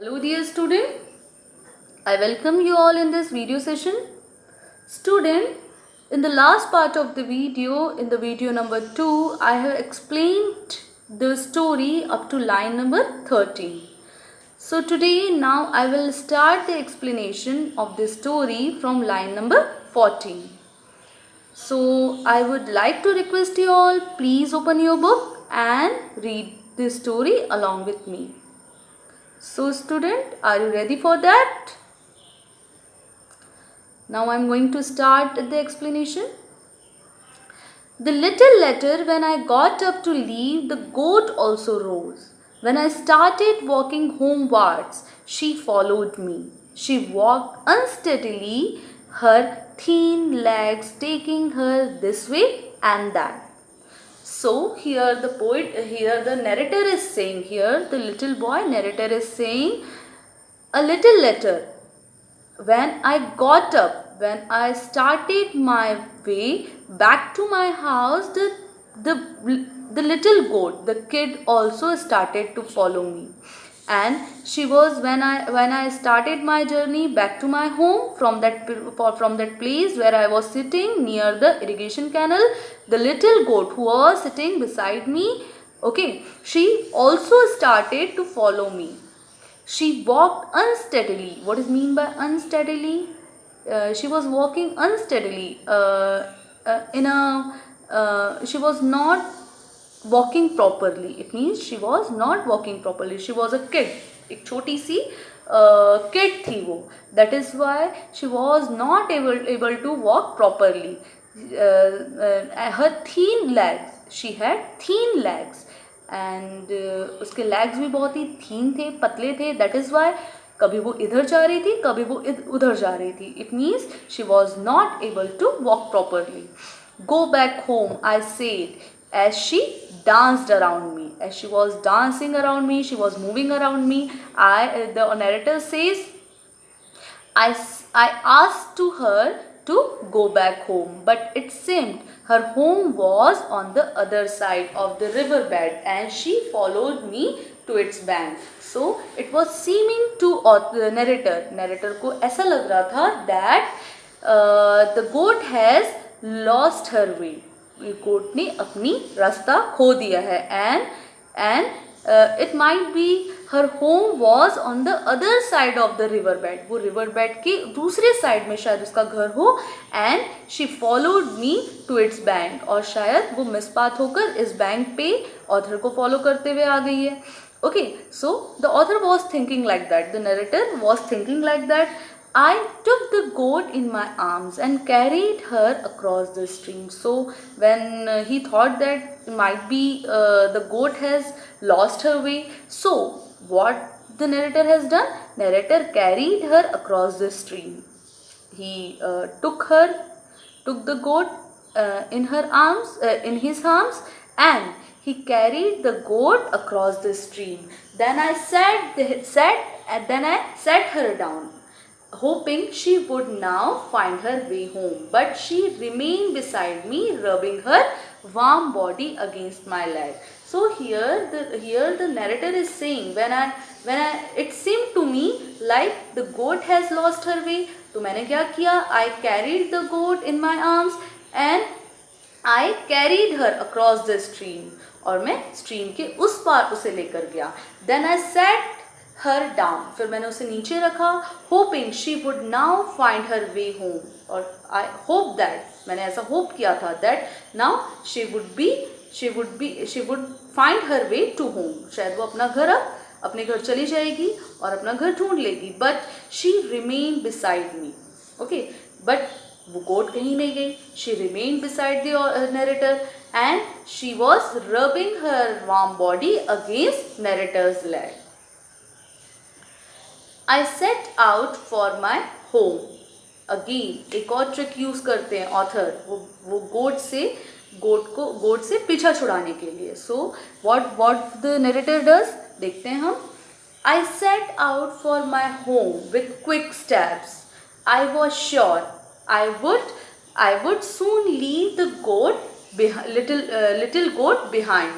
Hello dear student, I welcome you all in this video session. Student, in the last part of the video, in the video number 2, I have explained the story up to line number 13. So today now I will start the explanation of the story from line number 14. So I would like to request you all, please open your book and read this story along with me. So student, are you ready for that? Now I am going to start the explanation. The little later, when I got up to leave, the goat also rose. When I started walking homewards, she followed me. She walked unsteadily, her thin legs taking her this way and that. So here the narrator is saying, here the little boy narrator is saying, a little later, when I got up, when I started my way back to my house, the little goat, the kid also started to follow me. And she was when I started my journey back to my home from that place where I was sitting near the irrigation canal, the little goat who was sitting beside me, okay, she also started to follow me. She walked unsteadily. What is mean by unsteadily? She was walking unsteadily. She was not walking properly. It means she was not walking properly. She was a kid. एक छोटी सी kid थी वो. That is why she was not able to walk properly. Her thin legs. She had thin legs. And उसके legs भी बहुत ही थीन थे, पतले थे. दैट इज़ वाई कभी वो इधर जा रही थी, कभी वो उधर जा रही थी. It means she was not able to walk properly. Go back home, I said, as she danced around me. As she was dancing around me, she was moving around me. The narrator says, I asked to her to go back home, but it seemed her home was on the other side of the riverbed and she followed me to its bank. So it was seeming to the narrator को ऐसा लग रहा था that the goat has lost her way. गोट ने अपनी रास्ता खो दिया है. And it might be her home was on the other side of the river bed. वो रिवर बेड के दूसरे साइड में शायद उसका घर हो. And she followed me to its bank. और शायद वो मिसपाथ होकर इस बैंक पे ऑथर को फॉलो करते हुए आ गई है. Okay, so the author was thinking like that, the narrator was thinking like that. I took the goat in my arms and carried her across the stream. So when he thought that might be the goat has lost her way, so what the narrator has done? Narrator carried her across the stream. He took the goat in her arms, in his arms, and he carried the goat across the stream. Then I sat her down, hoping she would now find her way home, but she remained beside me, rubbing her warm body against my leg. So here the narrator is saying, when I it seemed to me like the goat has lost her way. तो मैंने क्या किया? I carried the goat in my arms and I carried her across the stream. और मैं stream के उस पार उसे लेकर गया. Then I sat her down. फिर मैंने उसे नीचे रखा, hoping she would now find her way home. और I hope that, मैंने ऐसा hope किया था that now she would find her way to home. शायद वो अपने घर चली जाएगी और अपना घर ढूंढ लेगी. But she remained beside me. Okay, but वो गोट कहीं नहीं गई. She remained beside the narrator and she was rubbing her warm body against narrator's leg. I set out for my home. Again एक और ट्रिक यूज करते हैं author, वो गोट से पीछा छुड़ाने के लिए. सो what the narrator does, देखते हैं हम. I set out for my home with quick steps. I was sure I would soon leave the little goat behind,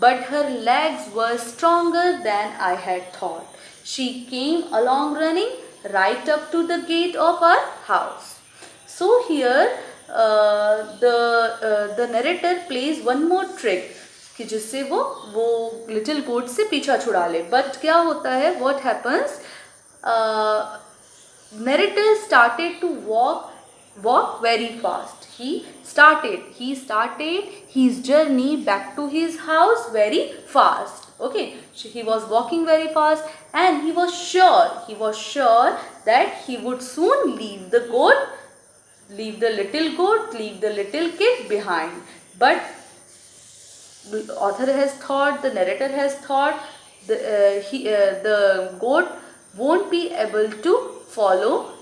but her legs were stronger than I had thought. She came along running right up to the gate of our house. So here the narrator plays one more trick कि जिससे वो little गोट से पीछा छुड़ा ले. But क्या होता है, what happens, narrator started to walk very fast. He started his journey back to his house very fast. Okay, so he was walking very fast and he was sure that he would soon leave the little goat, leave the little kid behind. But the author has thought, the narrator has thought, the goat won't be able to follow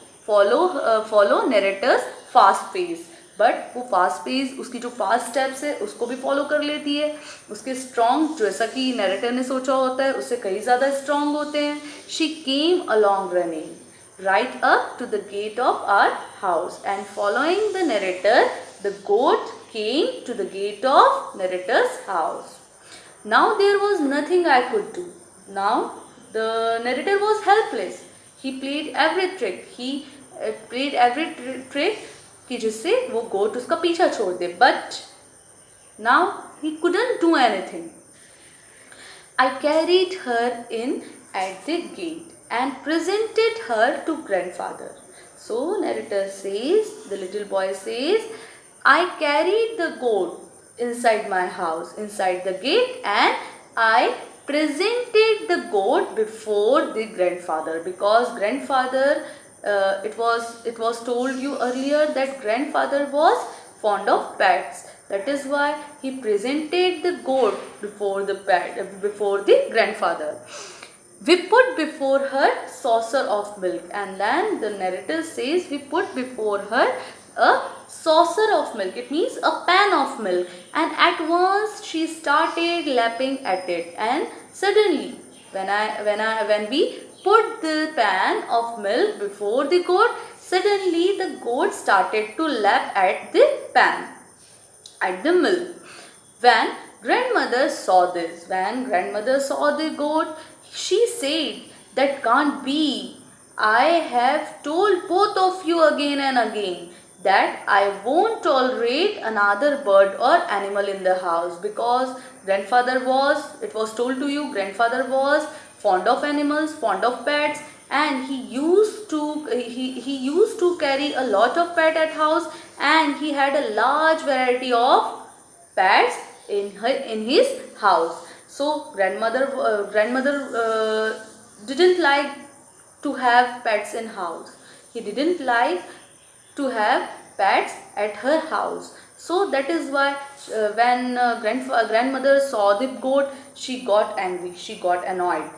narrator's fast pace. But वो fast pace, उसकी जो fast steps है उसको भी follow कर लेती है. उसके स्ट्रॉन्ग, जैसा कि नरेटर ने सोचा होता है, उससे कई ज़्यादा स्ट्रॉन्ग होते हैं. She came along running right up to the gate of our house and following the narrator the goat came to the gate of narrator's house. Now there was nothing I could do. Now the narrator was helpless. He played every trick. कि जिससे वो गोट उसका पीछा छोड़ दे. But now he couldn't do anything. I carried her in at the gate and presented her to grandfather. So narrator says, the little boy says, I carried the goat inside my house, inside the gate, and I presented the goat before the grandfather, because grandfather, it was told you earlier that grandfather was fond of pets. That is why he presented the goat before the grandfather. We put before her saucer of milk, and then the narrator says we put before her a saucer of milk. It means a pan of milk, and at once she started lapping at it. And suddenly, when we put the pan of milk before the goat, suddenly the goat started to lap at the pan, at the milk. When grandmother saw the goat, she said, "That can't be. I have told both of you again and again that I won't tolerate another bird or animal in the house," because it was told to you, grandfather was fond of animals, fond of pets, and he used to carry a lot of pet at house, and he had a large variety of pets in his house. So grandmother didn't like to have pets in house. He didn't like to have pets at her house. So that is why when grandmother saw the goat, she got angry, she got annoyed,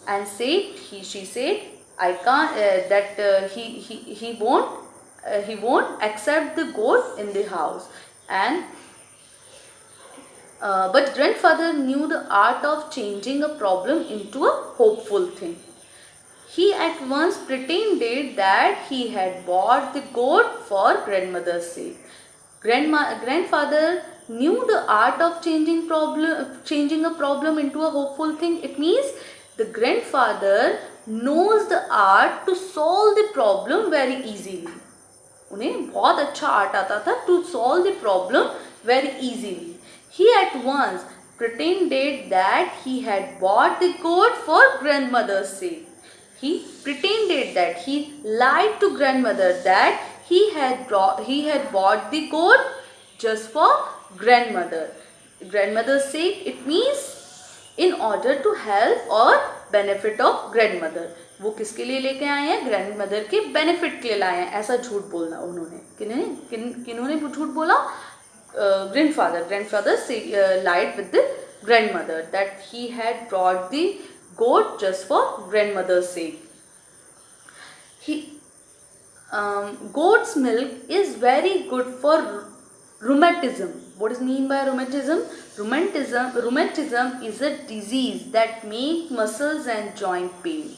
and she said, I can't he won't accept the goat in the house. And but grandfather knew the art of changing a problem into a hopeful thing. He at once pretended that he had bought the goat for grandmother's sake. Grandfather knew the art of changing a problem into a hopeful thing. It means the grandfather knows the art to solve the problem very easily. उन्हें बहुत अच्छा art आता था to solve the problem very easily. He at once pretended that he had bought the goat for grandmother's sake. He pretended that he lied to grandmother that he had bought the goat just for grandmother's sake. It means in order to help or benefit of grandmother. वो किसके लिए लेके आए हैं? Grandmother के benefit के लिए लाए हैं. ऐसा झूठ बोलना उन्होंने. किन्होंने झूठ बोला? Grandfather lied with the grandmother that he had brought the goat just for grandmother's sake. Goat's milk is very good for rheumatism. What is mean by rheumatism? Rheumatism is a disease that makes muscles and joint pain.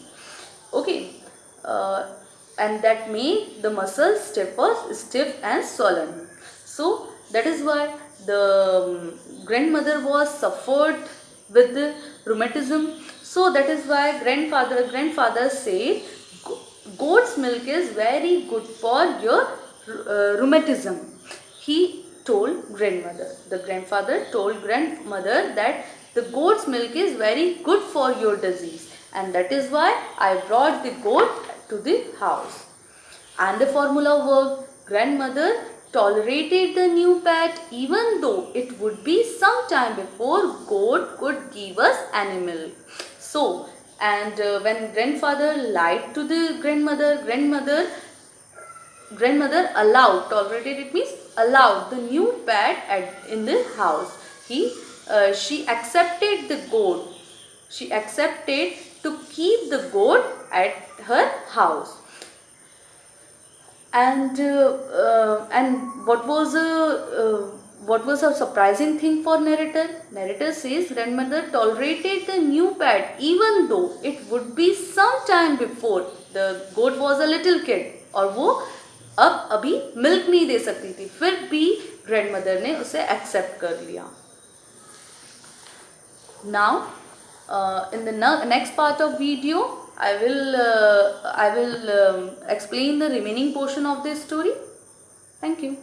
Okay, and that make the muscles stiff and swollen. So that is why the grandmother was suffered with the rheumatism. So that is why grandfather said goat's milk is very good for your rheumatism. He told grandmother, the grandfather told grandmother that the goat's milk is very good for your disease, and that is why I brought the goat to the house. And the formula worked. Grandmother tolerated the new pet even though it would be some time before goat could give us any milk. So, and when grandfather lied to the grandmother allowed, tolerated it means allowed the new pet in the house. She accepted the goat. She accepted to keep the goat at her house. And what was a surprising thing for narrator? Narrator says grandmother tolerated the new pet even though it would be some time before. The goat was a little kid और वो अब अभी milk नहीं दे सकती थी, फिर भी grandmother ने उसे एक्सेप्ट कर लिया. Now, in the next part of video, I will explain the remaining portion of this story. Thank you.